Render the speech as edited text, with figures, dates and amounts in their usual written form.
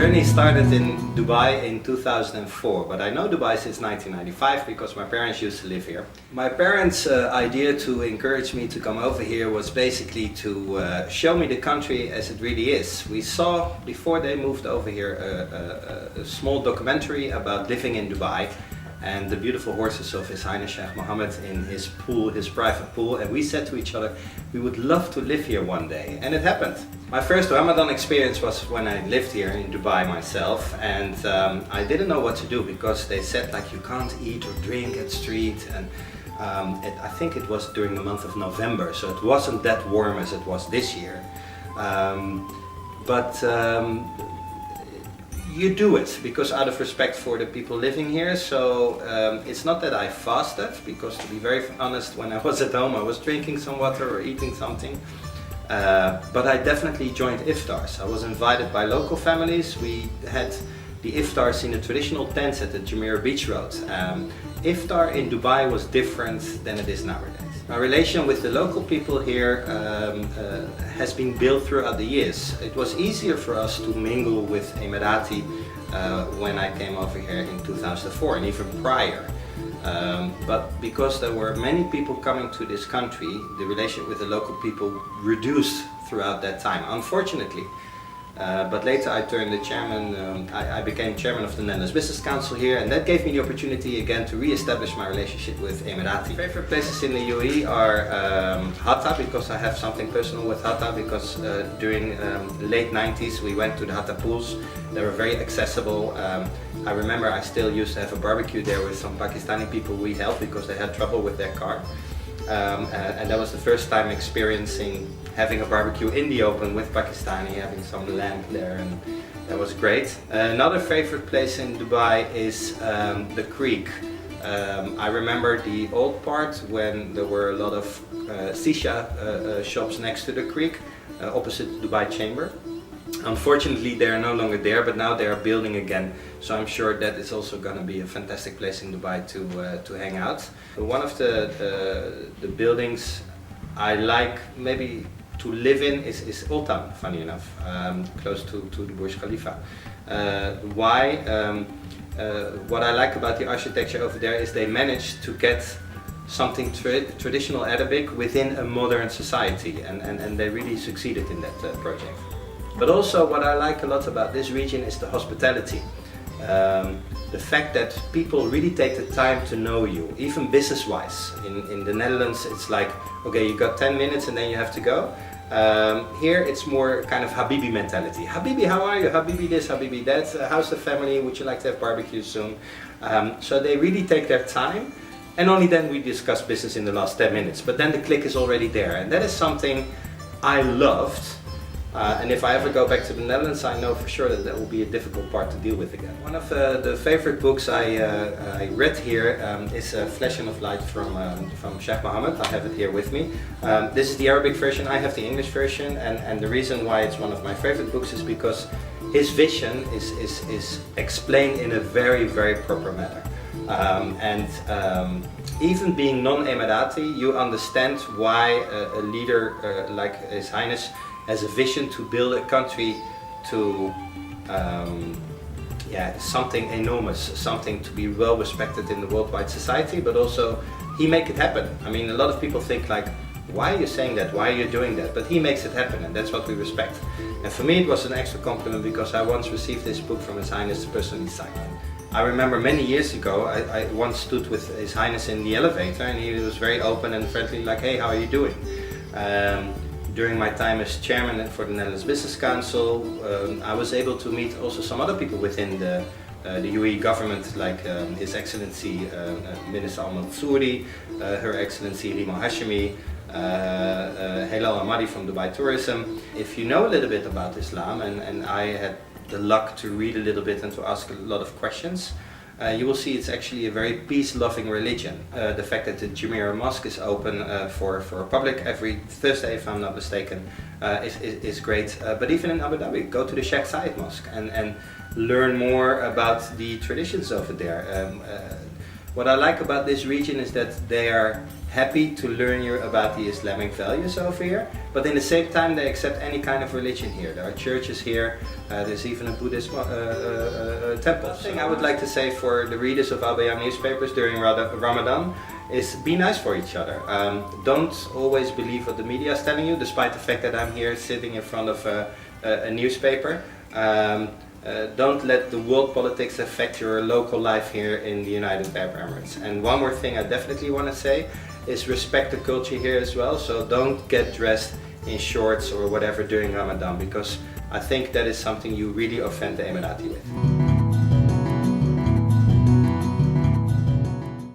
journey started in Dubai in 2004, but I know Dubai since 1995 because my parents used to live here. My parents' idea to encourage me to come over here was basically to show me the country as it really is. We saw, before they moved over here, a small documentary about living in Dubai and the beautiful horses of His Highness Sheikh Mohammed in his pool, his private pool, and we said to each other, we would love to live here one day, and it happened. My first Ramadan experience was when I lived here in Dubai myself, and I didn't know what to do because they said like you can't eat or drink at street, and I think it was during the month of November, so it wasn't that warm as it was this year. You do it because out of respect for the people living here, so it's not that I fasted, because to be very honest, when I was at home I was drinking some water or eating something, but I definitely joined iftars. I was invited by local families. We had the iftars in the traditional tents at the Jumeirah Beach Road. Iftar in Dubai was different than it is nowadays. My relation with the local people here has been built throughout the years. It was easier for us to mingle with Emirati when I came over here in 2004 and even prior. But because there were many people coming to this country, the relationship with the local people reduced throughout that time, unfortunately. But later I turned the chairman, I became chairman of the Netherlands Business Council here, and that gave me the opportunity again to re-establish my relationship with Emirati. Favorite places in the UAE are Hatta, because I have something personal with Hatta, because during late 90s we went to the Hatta pools. They were very accessible. I remember I still used to have a barbecue there with some Pakistani people we helped because they had trouble with their car. And that was the first time experiencing having a barbecue in the open with Pakistani, having some lamb there, and that was great. Another favorite place in Dubai is the creek. I remember the old part when there were a lot of shisha shops next to the creek, opposite the Dubai Chamber. Unfortunately, they are no longer there, but now they are building again. So I'm sure that is also going to be a fantastic place in Dubai to hang out. One of the buildings I like maybe to live in is Old Town, funny enough, close to the Burj Khalifa. Why? What I like about the architecture over there is they managed to get something traditional Arabic within a modern society, and they really succeeded in that project. But also what I like a lot about this region is the hospitality. The fact that people really take the time to know you, even business-wise. In the Netherlands it's like, okay, you got 10 minutes and then you have to go. Here it's more kind of Habibi mentality. Habibi, how are you? Habibi this, Habibi that. How's the family? Would you like to have barbecue soon? So they really take their time, and only then we discuss business in the last 10 minutes. But then the click is already there, and that is something I loved. And if I ever go back to the Netherlands, I know for sure that that will be a difficult part to deal with again. One of the favorite books I read here is Flashing of Light from Sheikh Mohammed. I have it here with me. This is the Arabic version, I have the English version, and the reason why it's one of my favorite books is because his vision is explained in a very, very proper manner. Even being non-Emirati, you understand why a leader like His Highness has a vision to build a country to something enormous, something to be well respected in the worldwide society, but also he make it happen. I mean, a lot of people think like, why are you saying that? Why are you doing that? But he makes it happen, and that's what we respect. And for me it was an extra compliment because I once received this book from His Highness personally signed. I remember many years ago, I once stood with His Highness in the elevator, and he was very open and friendly, like, hey, how are you doing? During my time as chairman for the Netherlands Business Council, I was able to meet also some other people within the UAE government, like His Excellency Minister Al-Mansouri, Her Excellency Rima Hashemi, Helal Ahmadi from Dubai Tourism. If you know a little bit about Islam, and I had the luck to read a little bit and to ask a lot of questions, you will see it's actually a very peace-loving religion. The fact that the Jumeirah Mosque is open for public every Thursday, if I'm not mistaken, is great. But even in Abu Dhabi, go to the Sheikh Zayed Mosque and learn more about the traditions over there. What I like about this region is that they are happy to learn about the Islamic values over here, but in the same time they accept any kind of religion here. There are churches here, there's even a Buddhist temple. One thing I would like to say for the readers of Al Bayan newspapers during Ramadan is be nice for each other. Don't always believe what the media is telling you, despite the fact that I'm here sitting in front of a newspaper. Don't let the world politics affect your local life here in the United Arab Emirates. And one more thing I definitely want to say is respect the culture here as well. So don't get dressed in shorts or whatever during Ramadan, because I think that is something you really offend the Emirati with.